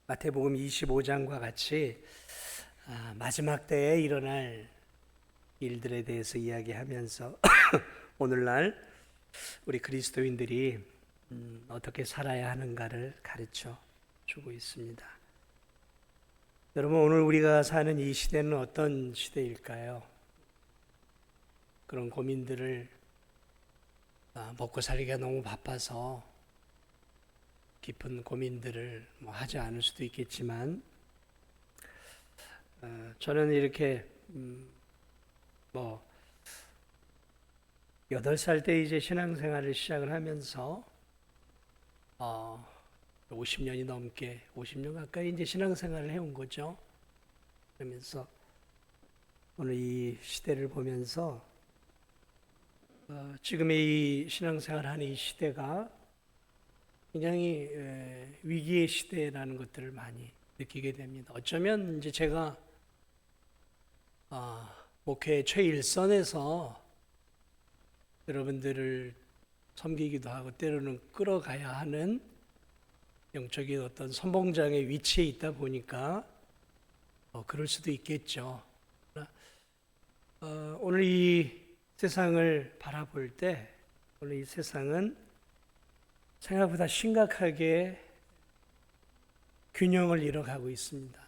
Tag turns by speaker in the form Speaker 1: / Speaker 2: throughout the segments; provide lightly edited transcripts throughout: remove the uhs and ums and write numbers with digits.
Speaker 1: 마태복음 25장과 같이 마지막 때에 일어날 일들에 대해서 이야기하면서 오늘날 우리 그리스도인들이 어떻게 살아야 하는가를 가르쳐 주고 있습니다. 여러분, 오늘 우리가 사는 이 시대는 어떤 시대일까요? 그런 고민들을 먹고 살기가 너무 바빠서 깊은 고민들을 하지 않을 수도 있겠지만, 저는 이렇게 8살 때 이제 신앙생활을 시작을 하면서 50년이 넘게 50년 가까이 이제 신앙생활을 해온 거죠. 그러면서 오늘 이 시대를 보면서 지금의 이 신앙생활하는 이 시대가 굉장히 위기의 시대라는 것들을 많이 느끼게 됩니다. 어쩌면 이제 제가 목회 최일선에서 여러분들을 섬기기도 하고 때로는 끌어가야 하는 영적인 어떤 선봉장의 위치에 있다 보니까 그럴 수도 있겠죠. 오늘 이 세상을 바라볼 때 오늘 이 세상은 생각보다 심각하게 균형을 잃어가고 있습니다.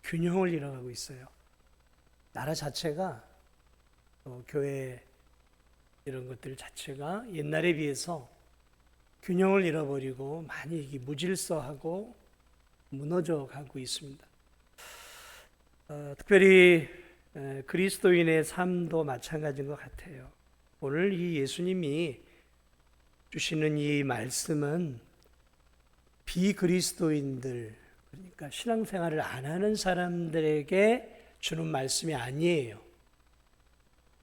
Speaker 1: 균형을 잃어가고 있어요. 나라 자체가 교회 이런 것들 자체가 옛날에 비해서 균형을 잃어버리고 많이 무질서하고 무너져 가고 있습니다. 특별히 그리스도인의 삶도 마찬가지인 것 같아요. 오늘 이 예수님이 주시는 이 말씀은 비그리스도인들, 그러니까 신앙생활을 안 하는 사람들에게 주는 말씀이 아니에요.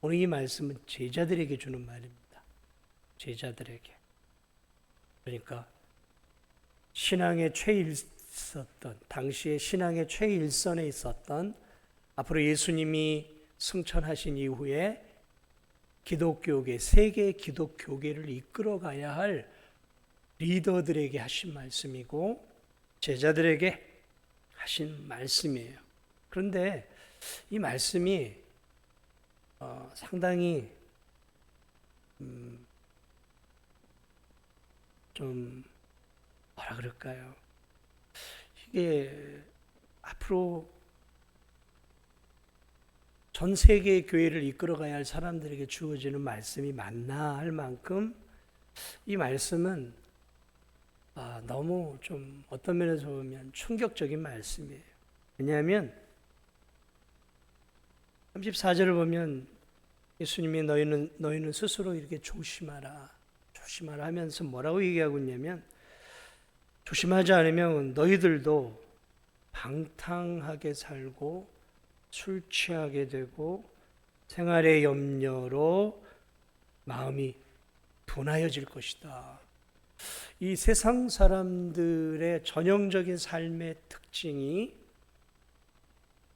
Speaker 1: 오늘 이 말씀은 제자들에게 주는 말입니다. 제자들에게. 그러니까 신앙의 최일선던, 당시에 신앙의 최일선에 있었던, 앞으로 예수님이 승천하신 이후에 기독교계, 세계 기독교계를 이끌어가야 할 리더들에게 하신 말씀이고 제자들에게 하신 말씀이에요. 그런데 이 말씀이 상당히 좀 뭐라 그럴까요? 이게 앞으로 전 세계 교회를 이끌어가야 할 사람들에게 주어지는 말씀이 맞나 할 만큼 이 말씀은 너무 좀 어떤 면에서 보면 충격적인 말씀이에요. 왜냐하면 34절을 보면 예수님이 너희는 스스로 이렇게 조심하라 하면서 뭐라고 얘기하고 있냐면, 조심하지 않으면 너희들도 방탕하게 살고 술 취하게 되고 생활의 염려로 마음이 둔하여질 것이다. 이 세상 사람들의 전형적인 삶의 특징이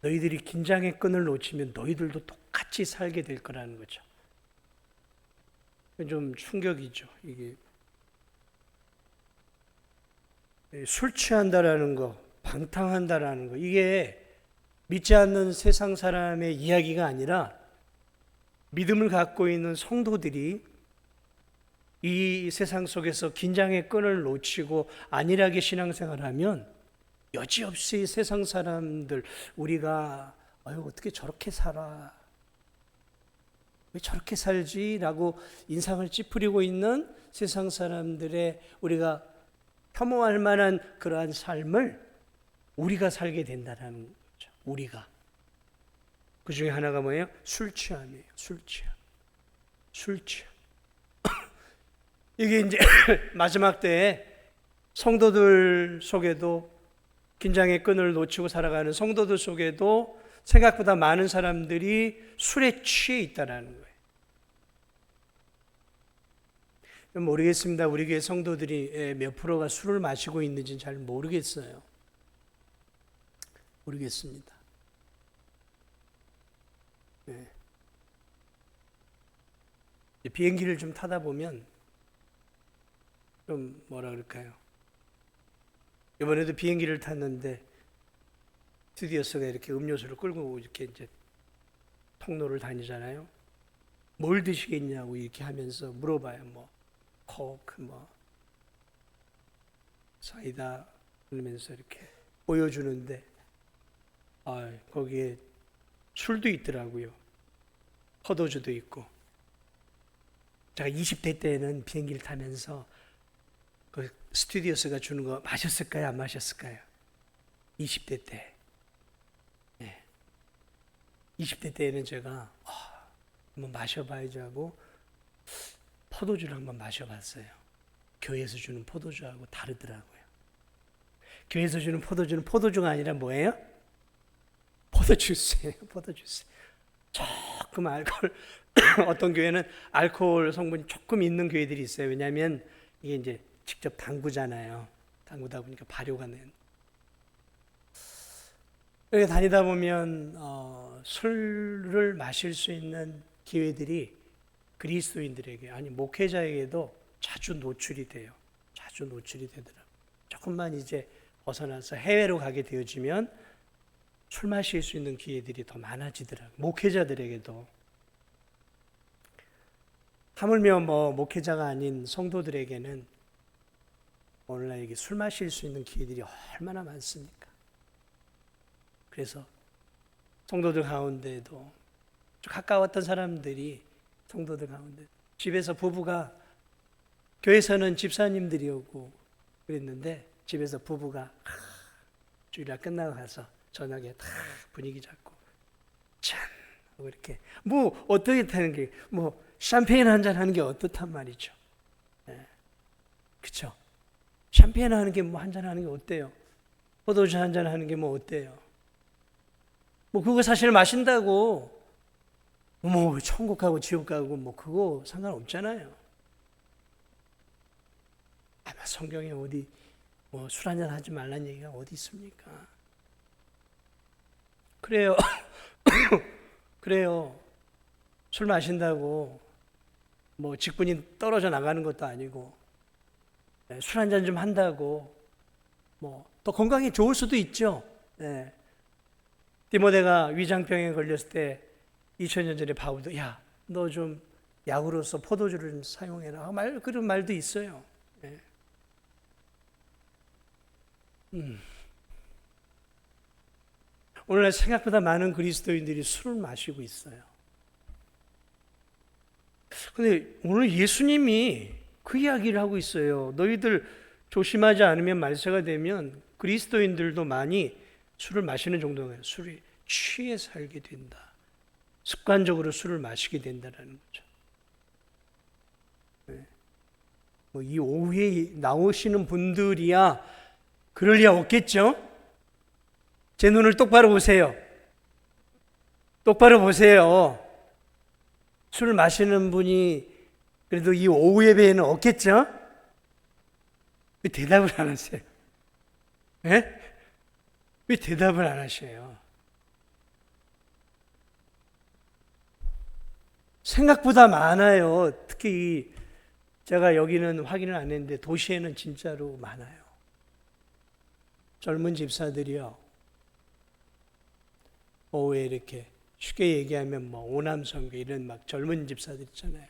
Speaker 1: 너희들이 긴장의 끈을 놓치면 너희들도 똑같이 살게 될 거라는 거죠. 좀 충격이죠. 이게 술 취한다라는 거, 방탕한다라는 거, 이게 믿지 않는 세상 사람의 이야기가 아니라 믿음을 갖고 있는 성도들이 이 세상 속에서 긴장의 끈을 놓치고 안일하게 신앙생활하면 여지없이 세상 사람들, 우리가 어떻게 저렇게 살아, 왜 저렇게 살지? 라고 인상을 찌푸리고 있는 세상 사람들의 우리가 혐오할 만한 그러한 삶을 우리가 살게 된다는 거죠. 우리가. 그 중에 하나가 뭐예요? 술 취함이에요. 술 취함. 이게 이제 마지막 때에 성도들 속에도, 긴장의 끈을 놓치고 살아가는 성도들 속에도 생각보다 많은 사람들이 술에 취해 있다는 거예요. 모르겠습니다. 우리 교회 성도들이 몇 프로가 술을 마시고 있는지는 잘 모르겠어요. 모르겠습니다. 네. 비행기를 좀 타다 보면 좀 뭐라 그럴까요? 이번에도 비행기를 탔는데 스튜디오스가 이렇게 음료수를 끌고 이렇게 이제 통로를 다니잖아요. 뭘 드시겠냐고 이렇게 하면서 물어봐요. 뭐 코크, 뭐 사이다 그러면서 이렇게 보여주는데 거기에 술도 있더라고요. 포도주도 있고. 제가 20대 때는 비행기를 타면서 그 스튜디오스가 주는 거 마셨을까요? 안 마셨을까요? 20대 때. 네. 20대 때는 제가 한번 마셔봐야지 하고 포도주를 한번 마셔봤어요. 교회에서 주는 포도주하고 다르더라고요. 교회에서 주는 포도주는 포도주가 아니라 뭐예요? 포도주스예요. 포도주스. 조금 알코올 어떤 교회는 알코올 성분이 조금 있는 교회들이 있어요. 왜냐하면 이게 이제 직접 담그잖아요. 담그다 보니까 발효가 된. 이렇게 다니다 보면 술을 마실 수 있는 기회들이 그리스도인들에게 아니 목회자에게도 자주 노출이 돼요. 자주 노출이 되더라고요. 조금만 이제 벗어나서 해외로 가게 되어지면 술 마실 수 있는 기회들이 더 많아지더라고요. 목회자들에게도. 하물며 뭐 목회자가 아닌 성도들에게는 오늘날 이게 술 마실 수 있는 기회들이 얼마나 많습니까? 그래서 성도들 가운데도 가까웠던 사람들이 성도들 가운데 집에서 부부가 교회에서는 집사님들이 오고 그랬는데 집에서 부부가 주일날 끝나고 가서 저녁에 다 분위기 잡고 짠 하고 이렇게 뭐 어떻게 타는 게 뭐 샴페인 한잔 하는 게 어떻단 말이죠. 네. 그렇죠. 샴페인 하는 게 뭐 한잔 하는 게 어때요? 포도주 한잔 하는 게 뭐 어때요? 뭐 그거 사실 마신다고 뭐 천국 가고 지옥 가고 뭐 그거 상관없잖아요. 아마 성경에 어디 뭐 술 한잔 하지 말라는 얘기가 어디 있습니까? 그래요. 그래요. 술 마신다고 뭐 직분이 떨어져 나가는 것도 아니고 술 한잔 좀 한다고 뭐 더 건강이 좋을 수도 있죠. 네. 디모데가 위장병에 걸렸을 때 2000년 전에 바울도 야, 너 좀 약으로서 포도주를 좀 사용해라. 그런 말도 있어요. 네. 오늘날 생각보다 많은 그리스도인들이 술을 마시고 있어요. 근데 오늘 예수님이 그 이야기를 하고 있어요. 너희들 조심하지 않으면 말세가 되면 그리스도인들도 많이 술을 마시는 정도가 술이 취해 살게 된다. 습관적으로 술을 마시게 된다는 거죠. 네. 뭐 이 오후에 나오시는 분들이야 그럴 리 없겠죠? 제 눈을 똑바로 보세요. 똑바로 보세요. 술 마시는 분이 그래도 이 오후 예배에는 없겠죠? 왜 대답을 안 하세요? 네? 왜 대답을 안 하셔요? 생각보다 많아요. 특히 제가 여기는 확인을 안 했는데 도시에는 진짜로 많아요. 젊은 집사들이요. 오후에 이렇게 쉽게 얘기하면 뭐 오남성교 이런 막 젊은 집사들 있잖아요.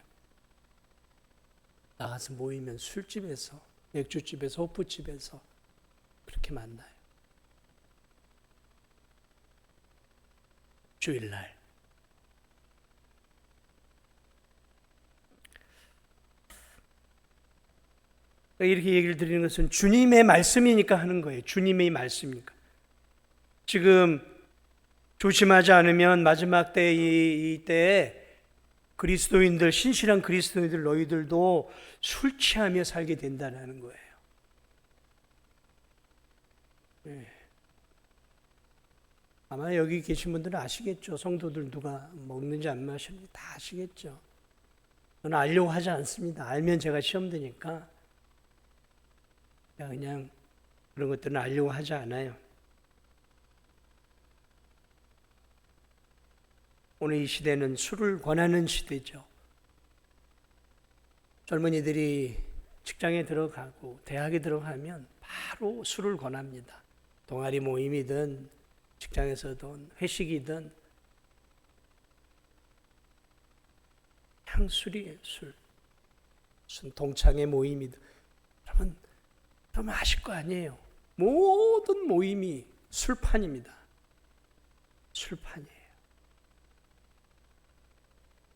Speaker 1: 나가서 모이면 술집에서, 맥주집에서, 호프집에서 그렇게 만나요. 주일날. 이렇게 얘기를 드리는 것은 주님의 말씀이니까 하는 거예요. 주님의 말씀이니까. 지금 조심하지 않으면 마지막 때 이때에 그리스도인들, 신실한 그리스도인들 너희들도 술 취하며 살게 된다는 거예요. 네. 아마 여기 계신 분들은 아시겠죠. 성도들 누가 먹는지 안 마시는지 다 아시겠죠. 저는 알려고 하지 않습니다. 알면 제가 시험 드니까 그냥 그런 것들은 알려고 하지 않아요. 오늘 이 시대는 술을 권하는 시대죠. 젊은이들이 직장에 들어가고 대학에 들어가면 바로 술을 권합니다. 동아리 모임이든 직장에서든 회식이든 그냥 술이에요. 술. 무슨 동창회 모임이든. 여러분 아실 거 아니에요. 모든 모임이 술판입니다. 술판이에요.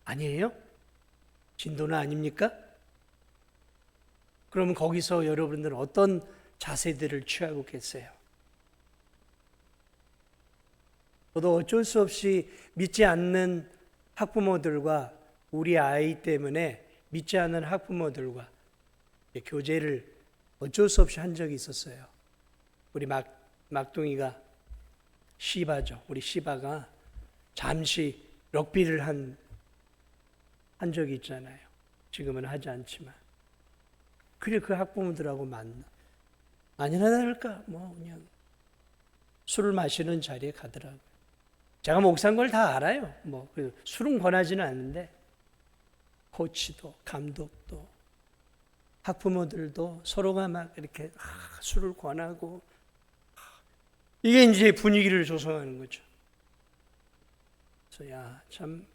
Speaker 1: 아니에요? 진도는 아닙니까? 그러면 거기서 여러분들은 어떤 자세들을 취하고 계세요? 저도 어쩔 수 없이 믿지 않는 학부모들과 우리 아이 때문에 믿지 않는 학부모들과 교제를 어쩔 수 없이 한 적이 있었어요. 우리 막둥이가 시바죠. 우리 시바가 잠시 럭비를 한 적이 있잖아요. 지금은 하지 않지만. 그래 그 학부모들하고 아니나 다를까 그냥 술을 마시는 자리에 가더라고요. 제가 목사인 걸 다 알아요. 술은 권하지는 않는데 코치도 감독도 학부모들도 서로가 막 이렇게 술을 권하고 이게 이제 분위기를 조성하는 거죠. 그래서 참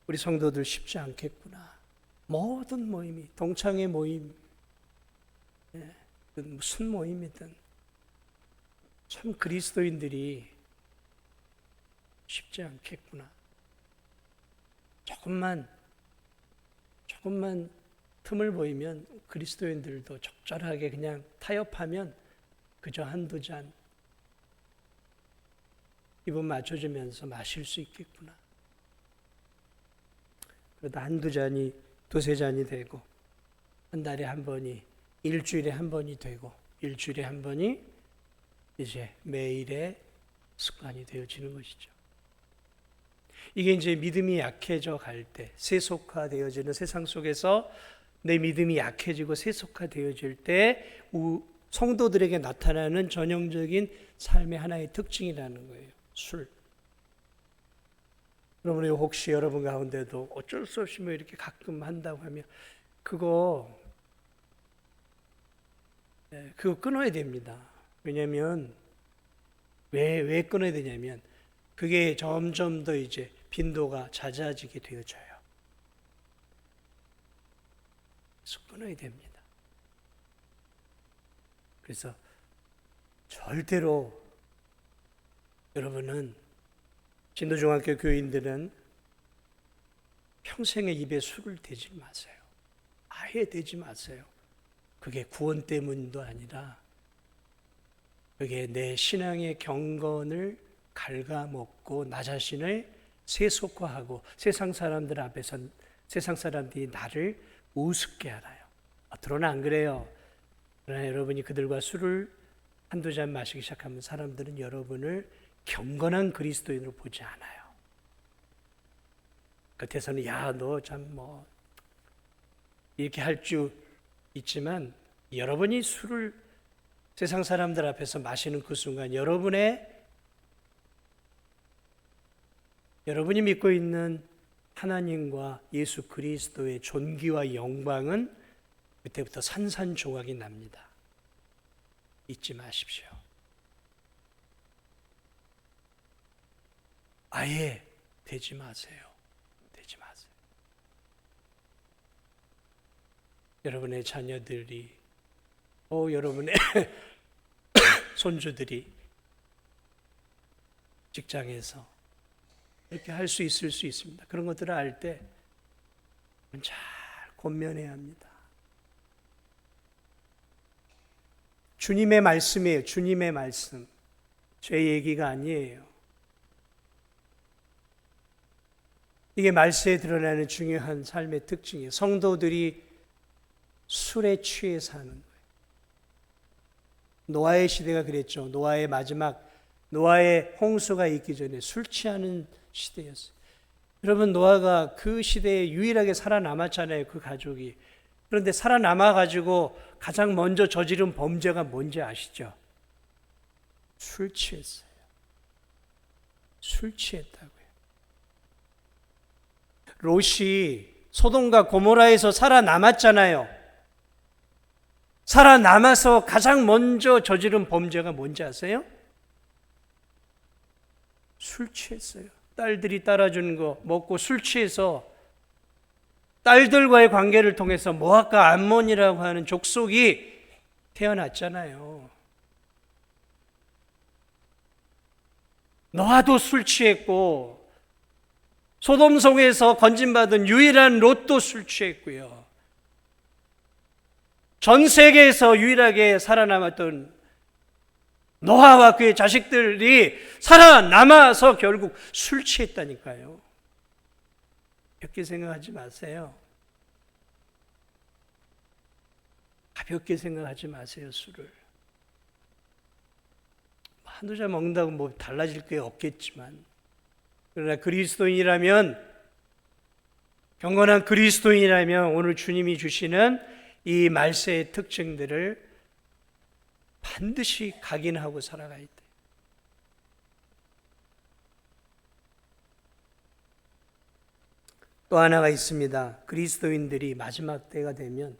Speaker 1: 우리 성도들 쉽지 않겠구나. 모든 모임이 동창회 모임, 무슨 모임이든 참 그리스도인들이 쉽지 않겠구나. 조금만 틈을 보이면 그리스도인들도 적절하게 그냥 타협하면 그저 한두 잔 기분 맞춰주면서 마실 수 있겠구나. 그러다 한두 잔이 두세 잔이 되고 한 달에 한 번이 일주일에 한 번이 되고 일주일에 한 번이 이제 매일의 습관이 되어지는 것이죠. 이게 이제 믿음이 약해져 갈 때, 세속화되어지는 세상 속에서 내 믿음이 약해지고 세속화되어질 때 성도들에게 나타나는 전형적인 삶의 하나의 특징이라는 거예요. 술. 여러분이 혹시 여러분 가운데도 어쩔 수 없이 이렇게 가끔 한다고 하면 그거 끊어야 됩니다. 왜냐하면 왜 끊어야 되냐면 그게 점점 더 이제 빈도가 잦아지게 되어져요. 그래서 끊어야 됩니다. 그래서 절대로 여러분은 진도중학교 교인들은 평생의 입에 술을 대지 마세요. 아예 대지 마세요. 그게 구원 때문도 아니라 그게 내 신앙의 경건을 갉아먹고 나 자신을 세속화하고 세상 사람들 앞에서 세상 사람들이 나를 우습게 알아요. 겉으로는 안 그래요. 그러나 여러분이 그들과 술을 한두 잔 마시기 시작하면 사람들은 여러분을 경건한 그리스도인으로 보지 않아요. 겉에서는 너 참 이렇게 할 줄 있지만 여러분이 술을 세상 사람들 앞에서 마시는 그 순간 여러분이 믿고 있는 하나님과 예수 그리스도의 존귀와 영광은 그때부터 산산조각이 납니다. 잊지 마십시오. 아예 되지 마세요. 되지 마세요. 여러분의 자녀들이 여러분의 손주들이 직장에서 이렇게 할 수 있을 수 있습니다. 그런 것들을 알 때 잘 권면해야 합니다. 주님의 말씀이에요. 주님의 말씀. 제 얘기가 아니에요. 이게 말세에 드러나는 중요한 삶의 특징이에요. 성도들이 술에 취해 사는 거예요. 노아의 시대가 그랬죠. 노아의 홍수가 있기 전에 술 취하는 시대였어요. 여러분, 노아가 그 시대에 유일하게 살아남았잖아요. 그 가족이. 그런데 살아남아가지고 가장 먼저 저지른 범죄가 뭔지 아시죠? 술 취했어요. 술 취했다고요. 롯이 소돔과 고모라에서 살아남았잖아요. 살아남아서 가장 먼저 저지른 범죄가 뭔지 아세요? 술 취했어요. 딸들이 따라주는 거 먹고 술 취해서 딸들과의 관계를 통해서 모압과 암몬이라고 하는 족속이 태어났잖아요. 노아도 술 취했고 소돔 속에서 건진받은 유일한 롯도 술 취했고요. 전 세계에서 유일하게 살아남았던 노아와 그의 자식들이 살아남아서 결국 술 취했다니까요. 가볍게 생각하지 마세요. 가볍게 생각하지 마세요, 술을. 한두 잔 먹는다고 뭐 달라질 게 없겠지만, 그러나 그리스도인이라면, 경건한 그리스도인이라면 오늘 주님이 주시는 이 말세의 특징들을 반드시 각인하고 살아가야 돼. 또 하나가 있습니다. 그리스도인들이 마지막 때가 되면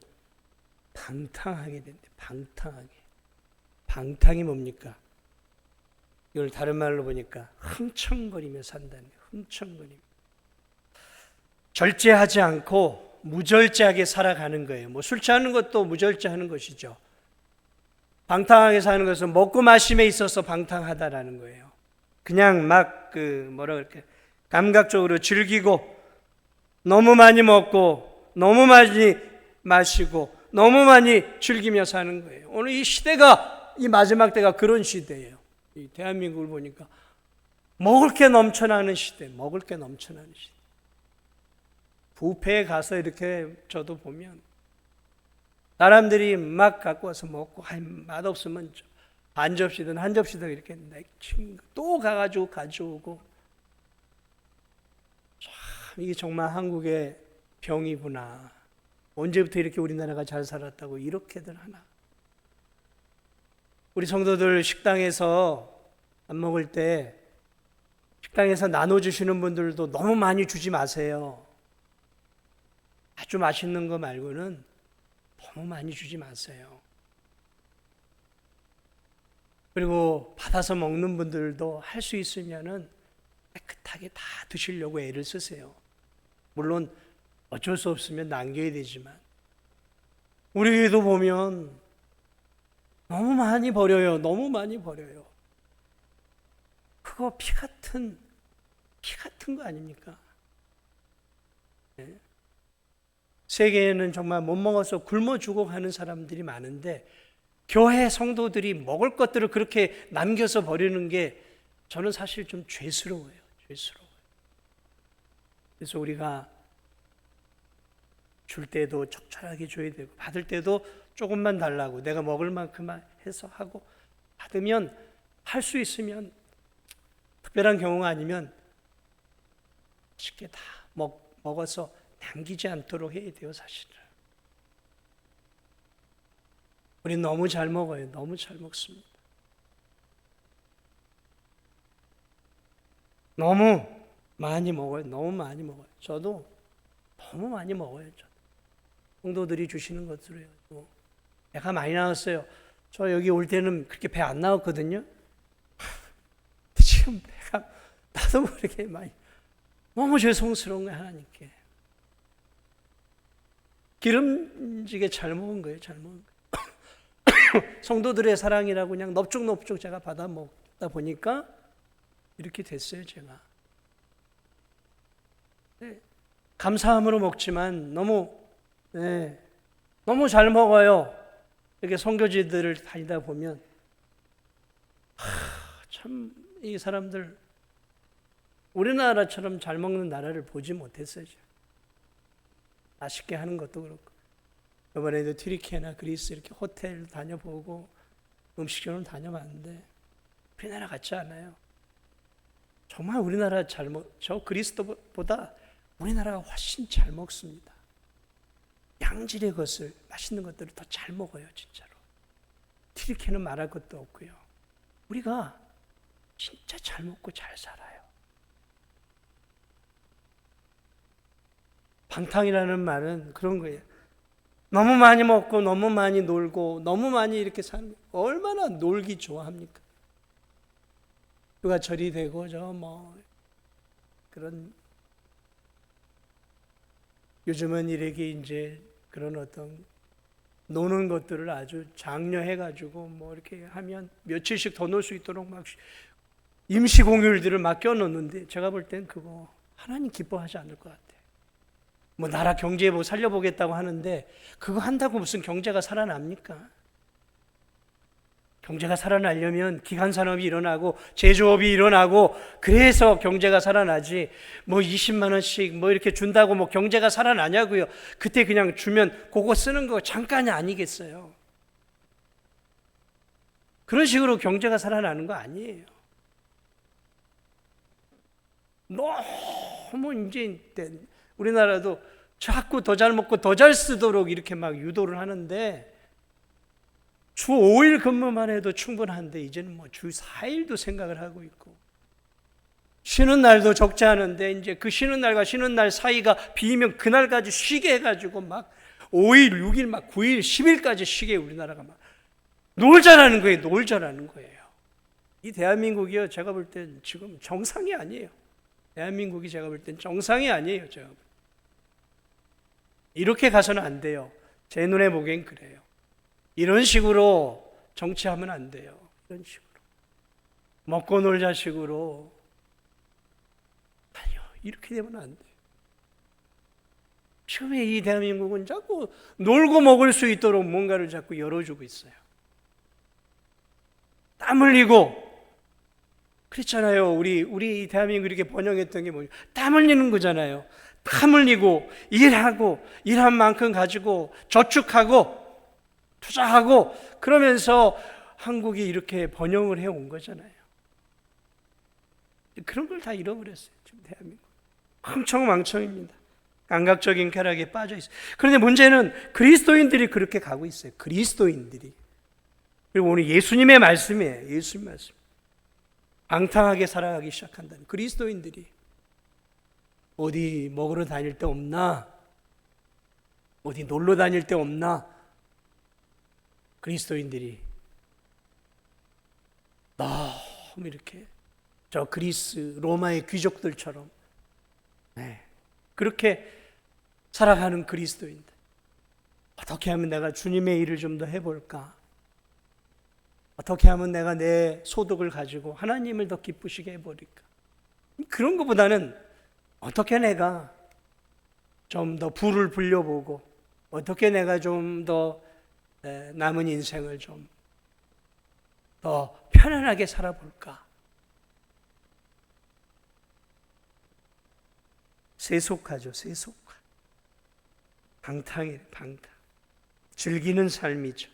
Speaker 1: 방탕하게 된대. 방탕하게. 방탕이 뭡니까? 이걸 다른 말로 보니까 흥청거리며 산다는 거예요. 흥청거리며. 절제하지 않고 무절제하게 살아가는 거예요. 뭐 술 취하는 것도 무절제하는 것이죠. 방탕하게 사는 것은 먹고 마심에 있어서 방탕하다라는 거예요. 그냥 막 뭐라 그럴까, 감각적으로 즐기고 너무 많이 먹고 너무 많이 마시고 너무 많이 즐기며 사는 거예요. 오늘 이 시대가, 이 마지막 때가 그런 시대예요. 이 대한민국을 보니까 먹을 게 넘쳐나는 시대, 먹을 게 넘쳐나는 시대. 뷔페에 가서 이렇게 저도 보면 사람들이 막 갖고 와서 먹고, 맛없으면 반 접시든 한 접시든 이렇게 또 가가지고 가져오고. 참, 이게 정말 한국의 병이구나. 언제부터 이렇게 우리나라가 잘 살았다고 이렇게들 하나. 우리 성도들 식당에서 밥 먹을 때 식당에서 나눠주시는 분들도 너무 많이 주지 마세요. 아주 맛있는 거 말고는 너무 많이 주지 마세요. 그리고 받아서 먹는 분들도 할 수 있으면은 깨끗하게 다 드시려고 애를 쓰세요. 물론 어쩔 수 없으면 남겨야 되지만, 우리 교회도 보면 너무 많이 버려요. 너무 많이 버려요. 그거 피 같은 거 아닙니까? 네. 세계에는 정말 못 먹어서 굶어 죽어가는 사람들이 많은데, 교회 성도들이 먹을 것들을 그렇게 남겨서 버리는 게 저는 사실 좀 죄스러워요. 죄스러워요. 그래서 우리가 줄 때도 적절하게 줘야 되고, 받을 때도 조금만 달라고, 내가 먹을 만큼만 해서 하고, 받으면 할 수 있으면, 특별한 경우가 아니면 쉽게 다 먹어서 남기지 않도록 해야 돼요, 사실은. 우리 너무 잘 먹어요. 너무 잘 먹습니다. 너무 많이 먹어요. 너무 많이 먹어요. 저도 너무 많이 먹어요. 성도들이 주시는 것들이요. 배가 많이 나왔어요. 저 여기 올 때는 그렇게 배 안 나왔거든요. 지금 배가 나도 모르게 많이, 너무 죄송스러운 거예요, 하나님께. 기름지게 잘 먹은 거예요, 잘 먹은 거예요. 성도들의 사랑이라고 그냥 넙죽넙죽 제가 받아 먹다 보니까 이렇게 됐어요, 제가. 네, 감사함으로 먹지만 너무 잘 먹어요. 이렇게 선교지들을 다니다 보면 참 이 사람들 우리나라처럼 잘 먹는 나라를 보지 못했어요. 맛있게 하는 것도 그렇고, 이번에도 튀르키예나 그리스 이렇게 호텔 다녀보고 음식점을 다녀봤는데 우리나라 같지 않아요. 정말 우리나라 저 그리스도보다 우리나라가 훨씬 잘 먹습니다. 양질의 것을, 맛있는 것들을 더 잘 먹어요, 진짜로. 튀르키예는 말할 것도 없고요. 우리가 진짜 잘 먹고 잘 살아요. 방탕이라는 말은 그런 거예요. 너무 많이 먹고 너무 많이 놀고 너무 많이 이렇게 사는, 얼마나 놀기 좋아합니까? 누가 절이 되고 그런, 요즘은 이렇게 이제 그런 어떤 노는 것들을 아주 장려해가지고 이렇게 하면 며칠씩 더 놀 수 있도록 막 임시 공휴일들을 막 껴놓는데, 제가 볼 땐 그거 하나님 기뻐하지 않을 것 같아요. 나라 경제 살려보겠다고 하는데 그거 한다고 무슨 경제가 살아납니까? 경제가 살아나려면 기간 산업이 일어나고 제조업이 일어나고 그래서 경제가 살아나지, 20만 원씩 이렇게 준다고 경제가 살아나냐고요. 그때 그냥 주면 그거 쓰는 거 잠깐이 아니겠어요. 그런 식으로 경제가 살아나는 거 아니에요. 너무 이제 우리나라도 자꾸 더 잘 먹고 더 잘 쓰도록 이렇게 막 유도를 하는데, 주 5일 근무만 해도 충분한데 이제는 주 4일도 생각을 하고 있고, 쉬는 날도 적지 않은데 이제 그 쉬는 날과 쉬는 날 사이가 비면 그날까지 쉬게 해가지고 5일, 6일, 9일, 10일까지 쉬게 우리나라가 놀자라는 거예요. 놀자라는 거예요. 이 대한민국이요, 제가 볼 땐 지금 정상이 아니에요. 대한민국이 제가 볼 땐 정상이 아니에요. 제가 볼 땐. 이렇게 가서는 안 돼요. 제 눈에 보기엔 그래요. 이런 식으로 정치하면 안 돼요. 이런 식으로 먹고 놀자 식으로, 아니요, 이렇게 되면 안 돼요. 지금 이 대한민국은 자꾸 놀고 먹을 수 있도록 뭔가를 자꾸 열어주고 있어요. 땀 흘리고 그랬잖아요. 우리 대한민국 이렇게 번영했던 게 뭐예요? 땀 흘리는 거잖아요. 땀 흘리고 일하고 일한 만큼 가지고 저축하고 투자하고 그러면서 한국이 이렇게 번영을 해온 거잖아요. 그런 걸 다 잃어버렸어요. 지금 대한민국 흥청망청입니다. 감각적인 쾌락에 빠져 있어요. 그런데 문제는 그리스도인들이 그렇게 가고 있어요. 그리스도인들이. 그리고 오늘 예수님의 말씀이에요. 예수님 말씀. 방탕하게 살아가기 시작한다는 그리스도인들이. 어디 먹으러 다닐 데 없나? 어디 놀러 다닐 데 없나? 그리스도인들이 너무 이렇게 저 그리스 로마의 귀족들처럼 그렇게 살아가는 그리스도인들. 어떻게 하면 내가 주님의 일을 좀 더 해볼까? 어떻게 하면 내가 내 소득을 가지고 하나님을 더 기쁘시게 해버릴까? 그런 것보다는 어떻게 내가 좀 더 부를 불려보고, 어떻게 내가 좀 더 남은 인생을 좀 더 편안하게 살아볼까? 세속화죠, 세속화. 방탕이에요, 방탕. 즐기는 삶이죠.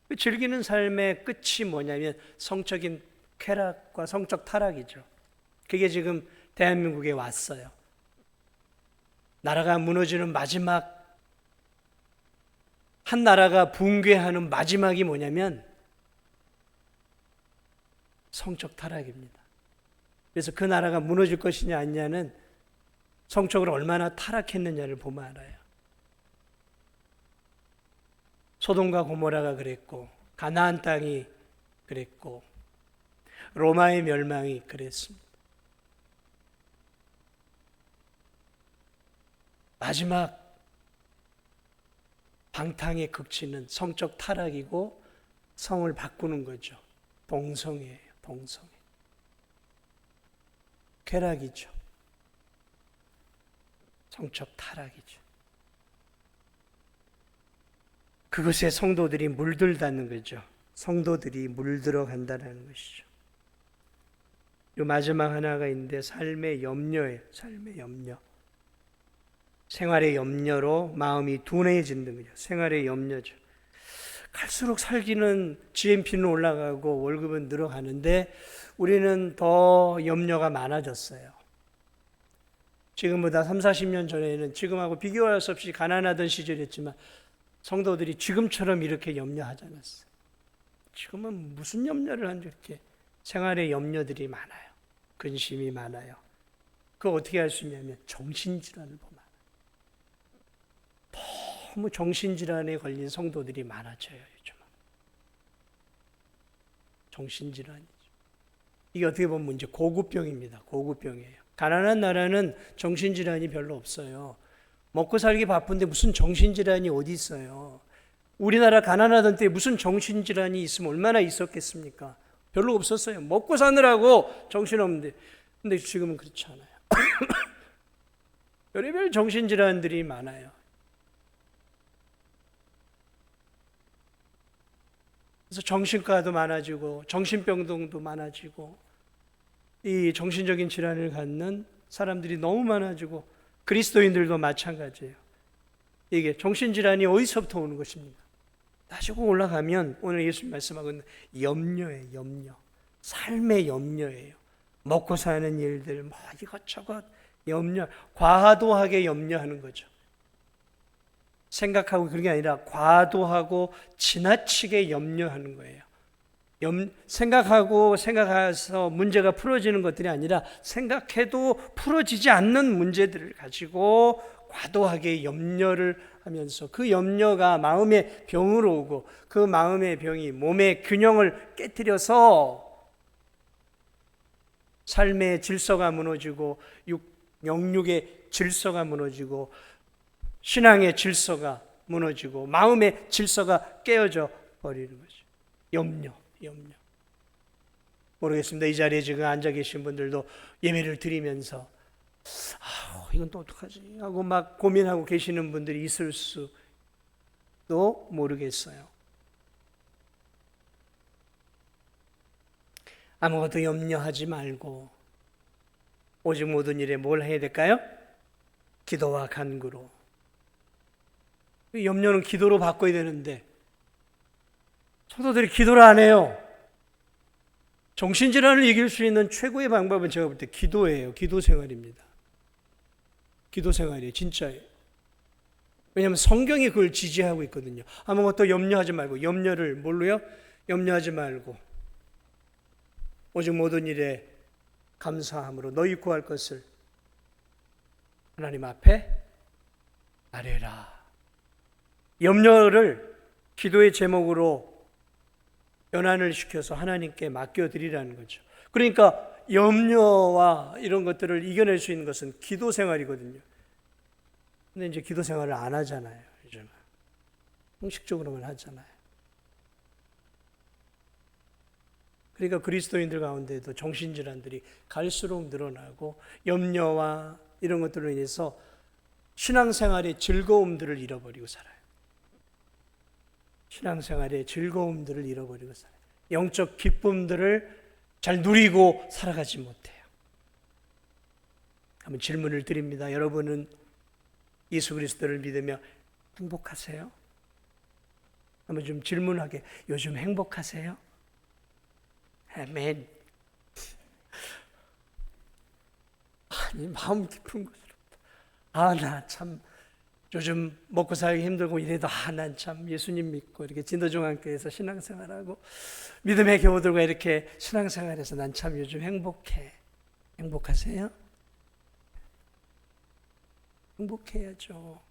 Speaker 1: 그 즐기는 삶의 끝이 뭐냐면 성적인 쾌락과 성적 타락이죠. 그게 지금 대한민국에 왔어요. 나라가 무너지는 마지막, 한 나라가 붕괴하는 마지막이 뭐냐면 성적 타락입니다. 그래서 그 나라가 무너질 것이냐 아니냐는 성적으로 얼마나 타락했느냐를 보면 알아요. 소돔과 고모라가 그랬고, 가나안 땅이 그랬고, 로마의 멸망이 그랬습니다. 마지막 방탕의 극치는 성적 타락이고 성을 바꾸는 거죠. 동성애예요. 동성애. 쾌락이죠. 성적 타락이죠. 그것에 성도들이 물들다는 거죠. 성도들이 물들어 간다는 것이죠. 이 마지막 하나가 있는데 삶의 염려예요. 삶의 염려. 생활의 염려로 마음이 둔해진다는 거죠. 생활의 염려죠. 갈수록 살기는 GNP는 올라가고 월급은 늘어가는데 우리는 더 염려가 많아졌어요. 지금보다 3, 40년 전에는 지금하고 비교할 수 없이 가난하던 시절이었지만 성도들이 지금처럼 이렇게 염려하지 않았어요. 지금은 무슨 염려를 하는지 이렇게 생활의 염려들이 많아요. 근심이 많아요. 그거 어떻게 할 수 있냐면 정신질환을 보면 너무 정신질환에 걸린 성도들이 많아져요, 요즘은. 정신질환이죠. 이게 어떻게 보면 이제 고급병입니다. 고급병이에요. 가난한 나라는 정신질환이 별로 없어요. 먹고 살기 바쁜데 무슨 정신질환이 어디 있어요? 우리나라 가난하던 때 무슨 정신질환이 있으면 얼마나 있었겠습니까? 별로 없었어요. 먹고 사느라고 정신없는데. 근데 지금은 그렇지 않아요. 별의별 정신질환들이 많아요. 그래서 정신과도 많아지고 정신병동도 많아지고 이 정신적인 질환을 갖는 사람들이 너무 많아지고 그리스도인들도 마찬가지예요. 이게 정신질환이 어디서부터 오는 것입니까? 따지고 올라가면 오늘 예수님 말씀하고 있는 염려예요. 염려. 삶의 염려예요. 먹고 사는 일들 뭐 이것저것 염려, 과도하게 염려하는 거죠. 생각하고 그런 게 아니라 과도하고 지나치게 염려하는 거예요. 생각하고 생각해서 문제가 풀어지는 것들이 아니라 생각해도 풀어지지 않는 문제들을 가지고 과도하게 염려를 하면서 그 염려가 마음의 병으로 오고 그 마음의 병이 몸의 균형을 깨뜨려서 삶의 질서가 무너지고 영육의 질서가 무너지고 신앙의 질서가 무너지고 마음의 질서가 깨어져 버리는 거죠. 염려. 모르겠습니다. 이 자리에 지금 앉아 계신 분들도 예배를 드리면서 이건 또 어떡하지 하고 막 고민하고 계시는 분들이 있을 수도 모르겠어요. 아무것도 염려하지 말고 오직 모든 일에 뭘 해야 될까요? 기도와 간구로. 염려는 기도로 바꿔야 되는데 성도들이 기도를 안 해요. 정신질환을 이길 수 있는 최고의 방법은 제가 볼 때 기도예요. 기도 생활입니다. 기도 생활이에요. 진짜예요. 왜냐하면 성경이 그걸 지지하고 있거든요. 아무것도 염려하지 말고 염려를 뭘로요? 염려하지 말고 오직 모든 일에 감사함으로 너희 구할 것을 하나님 앞에 아뢰라. 염려를 기도의 제목으로 연한을 시켜서 하나님께 맡겨드리라는 거죠. 그러니까 염려와 이런 것들을 이겨낼 수 있는 것은 기도 생활이거든요. 근데 이제 기도 생활을 안 하잖아요. 요즘은. 형식적으로만 하잖아요. 그러니까 그리스도인들 가운데도 정신질환들이 갈수록 늘어나고 염려와 이런 것들로 인해서 신앙생활의 즐거움들을 잃어버리고 살아요. 신앙생활의 즐거움들을 잃어버리고 살아요. 영적 기쁨들을 잘 누리고 살아가지 못해요. 한번 질문을 드립니다. 여러분은 예수 그리스도를 믿으며 행복하세요? 한번 좀 질문하게, 요즘 행복하세요? 아멘. 아니, 마음 깊은 것으로부터 나 참 요즘 먹고 살기 힘들고 이래도 난 참 예수님 믿고 이렇게 진도중앙교회에서 신앙생활하고 믿음의 교우들과 이렇게 신앙생활해서 난 참 요즘 행복해. 행복하세요? 행복해야죠.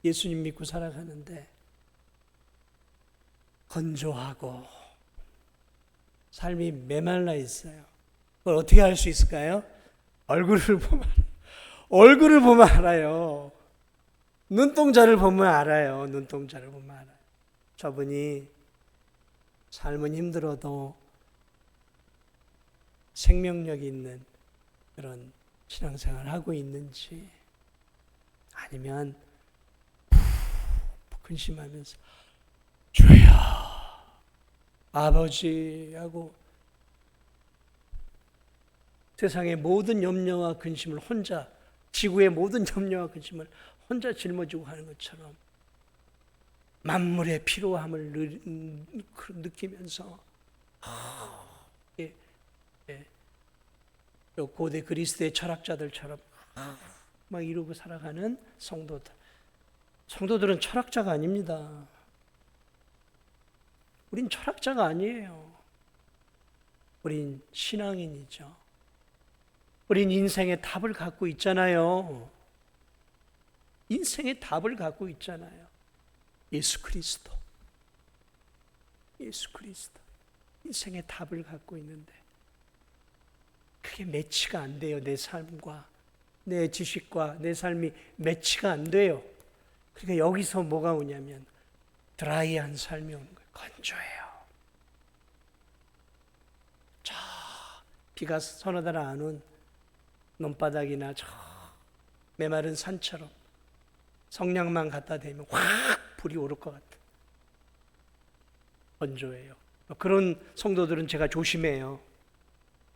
Speaker 1: 예수님 믿고 살아가는데 건조하고 삶이 메말라 있어요. 그걸 어떻게 할 수 있을까요? 얼굴을 보면 알아요. 눈동자를 보면 알아요. 눈동자를 보면 알아요. 저분이 삶은 힘들어도 생명력이 있는 그런 신앙생활을 하고 있는지, 아니면 근심하면서 주여 아버지 하고 세상의 모든 염려와 근심을 혼자, 지구의 모든 염려와 근심을 혼자 짊어지고 가는 것처럼 만물의 피로함을 느끼면서 고대 그리스의 철학자들처럼 막 이루고 살아가는 성도들. 성도들은 철학자가 아닙니다. 우린 철학자가 아니에요. 우린 신앙인이죠. 우린 인생의 답을 갖고 있잖아요. 인생의 답을 갖고 있잖아요. 예수 그리스도. 예수 그리스도. 인생의 답을 갖고 있는데 그게 매치가 안 돼요. 내 삶과 내 지식과 내 삶이 매치가 안 돼요. 그러니까 여기서 뭐가 오냐면 드라이한 삶이 오는 거예요. 건조해요. 저 비가 서너 달 안 온 논바닥이나 저 메마른 산처럼 성냥만 갖다 대면 확 불이 오를 것 같아. 건조해요. 그런 성도들은 제가 조심해요.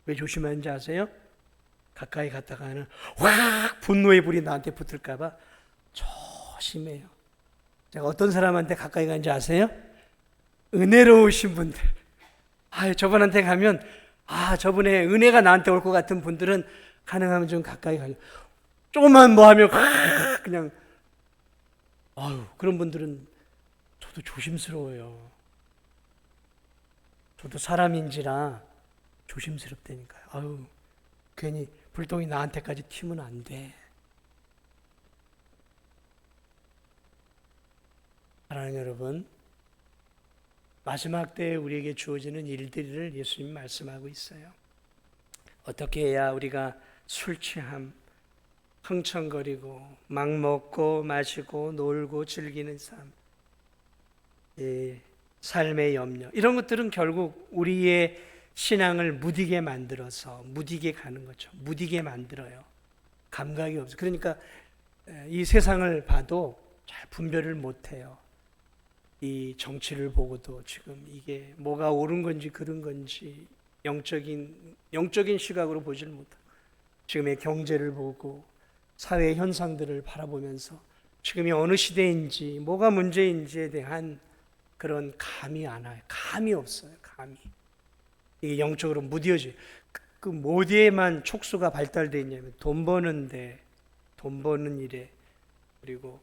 Speaker 1: 왜 조심하는지 아세요? 가까이 갔다가는 확 분노의 불이 나한테 붙을까 봐 조심해요. 제가 어떤 사람한테 가까이 가는지 아세요? 은혜로우신 분들. 저분한테 가면 저분의 은혜가 나한테 올 것 같은 분들은 가능하면 좀 가까이 가요. 조금만 뭐 하면 그냥 그런 분들은 저도 조심스러워요. 저도 사람인지라 조심스럽다니까요. 괜히 불똥이 나한테까지 튀면 안 돼. 사랑하는 여러분, 마지막 때에 우리에게 주어지는 일들을 예수님 말씀하고 있어요. 어떻게 해야 우리가 술 취함, 흥청거리고 막 먹고 마시고 놀고 즐기는 삶, 삶의 염려, 이런 것들은 결국 우리의 신앙을 무디게 만들어서 무디게 가는 거죠. 무디게 만들어요. 감각이 없어요. 그러니까 이 세상을 봐도 잘 분별을 못해요. 이 정치를 보고도 지금 이게 뭐가 옳은 건지 그른 건지 영적인 시각으로 보질 못하고, 지금의 경제를 보고 사회 현상들을 바라보면서 지금이 어느 시대인지 뭐가 문제인지에 대한 그런 감이 안 와요. 감이 없어요. 감이. 이게 영적으로 무뎌져요. 그 어디에만 촉수가 발달되어 있냐면 돈 버는 일에, 그리고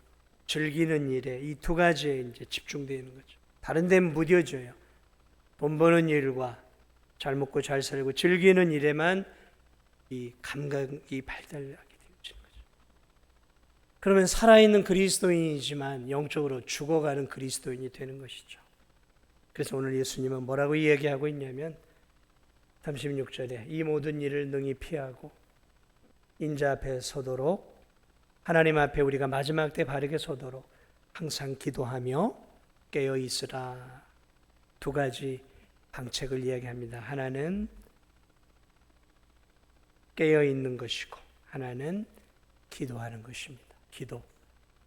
Speaker 1: 즐기는 일에, 이 두 가지에 이제 집중되어 있는 거죠. 다른 데는 무뎌져요. 돈 버는 일과 잘 먹고 잘 살고 즐기는 일에만 이 감각이 발달하게 되어지는 거죠. 그러면 살아있는 그리스도인이지만 영적으로 죽어가는 그리스도인이 되는 것이죠. 그래서 오늘 예수님은 뭐라고 이야기하고 있냐면 36절에 이 모든 일을 능히 피하고 인자 앞에 서도록, 하나님 앞에 우리가 마지막 때 바르게 서도록 항상 기도하며 깨어 있으라. 두 가지 방책을 이야기합니다. 하나는 깨어 있는 것이고 하나는 기도하는 것입니다.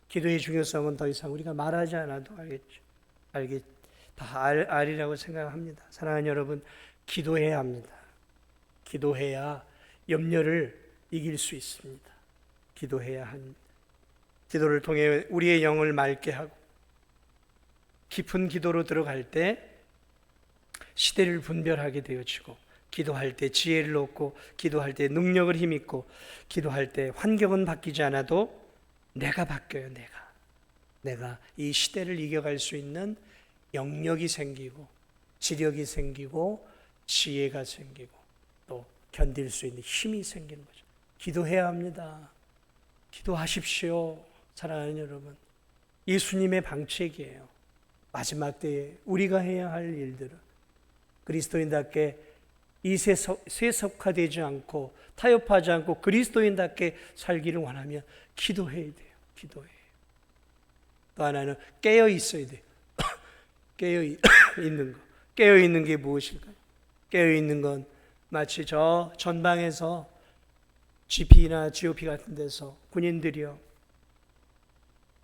Speaker 1: 기도의 중요성은 더 이상 우리가 말하지 않아도 알겠죠. 다 알이라고 생각합니다. 사랑하는 여러분, 기도해야 합니다. 기도해야 염려를 이길 수 있습니다. 기도를 통해 우리의 영을 맑게 하고 깊은 기도로 들어갈 때 시대를 분별하게 되어지고, 기도할 때 지혜를 얻고, 기도할 때 능력을 힘입고, 기도할 때 환경은 바뀌지 않아도 내가 바뀌어요. 내가 이 시대를 이겨갈 수 있는 영역이 생기고, 지력이 생기고, 지혜가 생기고, 또 견딜 수 있는 힘이 생기는 거죠. 기도해야 합니다. 기도하십시오. 사랑하는 여러분, 예수님의 방책이에요. 마지막 때에 우리가 해야 할 일들은 그리스도인답게 이 세속화되지 않고 타협하지 않고 그리스도인답게 살기를 원하면 기도해야 돼요. 또 하나는 깨어 있어야 돼요. 깨어 있는 거. 깨어 있는 게 무엇일까요? 깨어 있는 건 마치 저 전방에서 GP나 GOP 같은 데서 군인들이요,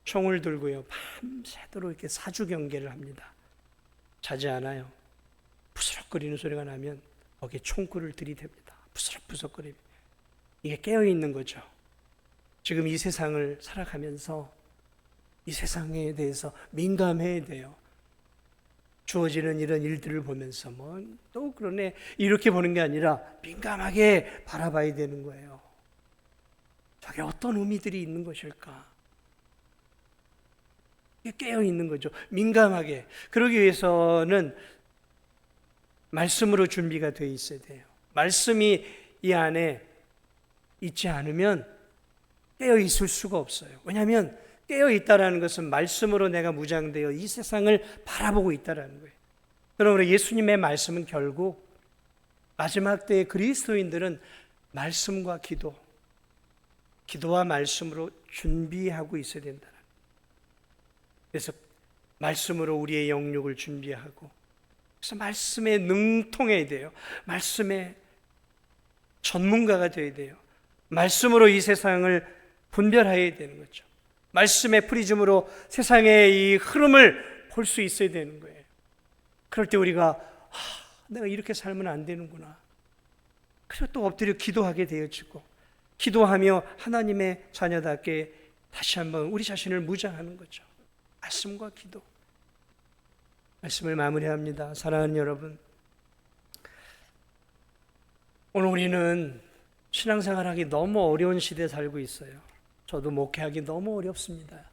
Speaker 1: 총을 들고요 밤새도록 이렇게 사주 경계를 합니다. 자지 않아요. 부스럭거리는 소리가 나면 거기에 총구를 들이댑니다. 부스럭부스럭거리면. 이게 깨어 있는 거죠. 지금 이 세상을 살아가면서 이 세상에 대해서 민감해야 돼요. 주어지는 이런 일들을 보면서 또 그러네 이렇게 보는 게 아니라 민감하게 바라봐야 되는 거예요. 저게 어떤 의미들이 있는 것일까? 깨어 있는 거죠. 민감하게. 그러기 위해서는 말씀으로 준비가 되어 있어야 돼요. 말씀이 이 안에 있지 않으면 깨어 있을 수가 없어요. 왜냐하면 깨어 있다라는 것은 말씀으로 내가 무장되어 이 세상을 바라보고 있다라는 거예요. 그러므로 예수님의 말씀은 결국 마지막 때의 그리스도인들은 말씀과 기도와 말씀으로 준비하고 있어야 된다. 그래서 말씀으로 우리의 영육을 준비하고, 그래서 말씀에 능통해야 돼요. 말씀의 전문가가 되어야 돼요. 말씀으로 이 세상을 분별해야 되는 거죠. 말씀의 프리즘으로 세상의 이 흐름을 볼 수 있어야 되는 거예요. 그럴 때 우리가 내가 이렇게 살면 안 되는구나. 그리고 또 엎드려 기도하게 되어지고, 기도하며 하나님의 자녀답게 다시 한번 우리 자신을 무장하는 거죠. 말씀과 기도. 말씀을 마무리합니다. 사랑하는 여러분, 오늘 우리는 신앙생활하기 너무 어려운 시대에 살고 있어요. 저도 목회하기 너무 어렵습니다.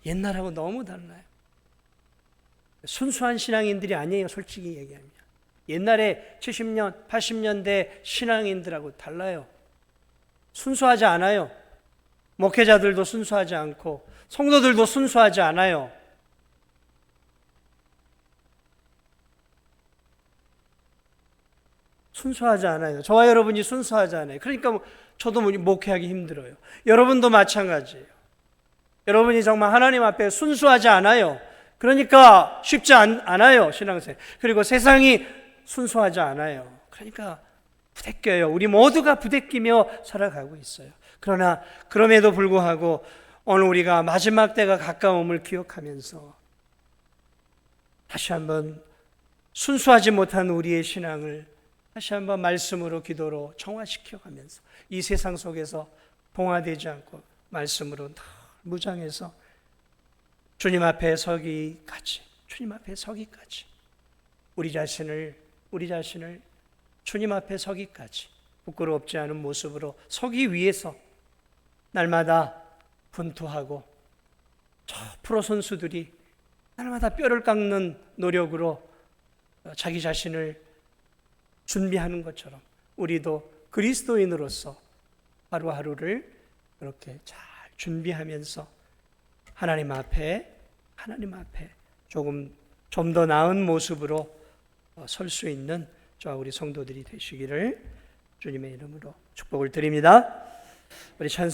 Speaker 1: 옛날하고 너무 달라요. 순수한 신앙인들이 아니에요, 솔직히 얘기하면. 옛날에 70년, 80년대 신앙인들하고 달라요. 순수하지 않아요. 목회자들도 순수하지 않고 성도들도 순수하지 않아요. 순수하지 않아요. 저와 여러분이 순수하지 않아요. 그러니까 저도 목회하기 힘들어요. 여러분도 마찬가지예요. 여러분이 정말 하나님 앞에 순수하지 않아요. 그러니까 쉽지 않아요, 신앙생활. 그리고 세상이 순수하지 않아요. 그러니까 부대껴요. 우리 모두가 부대끼며 살아가고 있어요. 그러나 그럼에도 불구하고 오늘 우리가 마지막 때가 가까움을 기억하면서 다시 한번 순수하지 못한 우리의 신앙을 다시 한번 말씀으로 기도로 정화시켜가면서 이 세상 속에서 봉화되지 않고 말씀으로 늘 무장해서 주님 앞에 서기까지 우리 자신을 주님 앞에 서기까지 부끄럽지 않은 모습으로 서기 위해서 날마다 분투하고, 저 프로 선수들이 날마다 뼈를 깎는 노력으로 자기 자신을 준비하는 것처럼 우리도 그리스도인으로서 하루하루를 그렇게 잘 준비하면서 하나님 앞에 좀 더 나은 모습으로 설 수 있는 저와 우리 성도들이 되시기를 주님의 이름으로 축복을 드립니다. 우리 찬송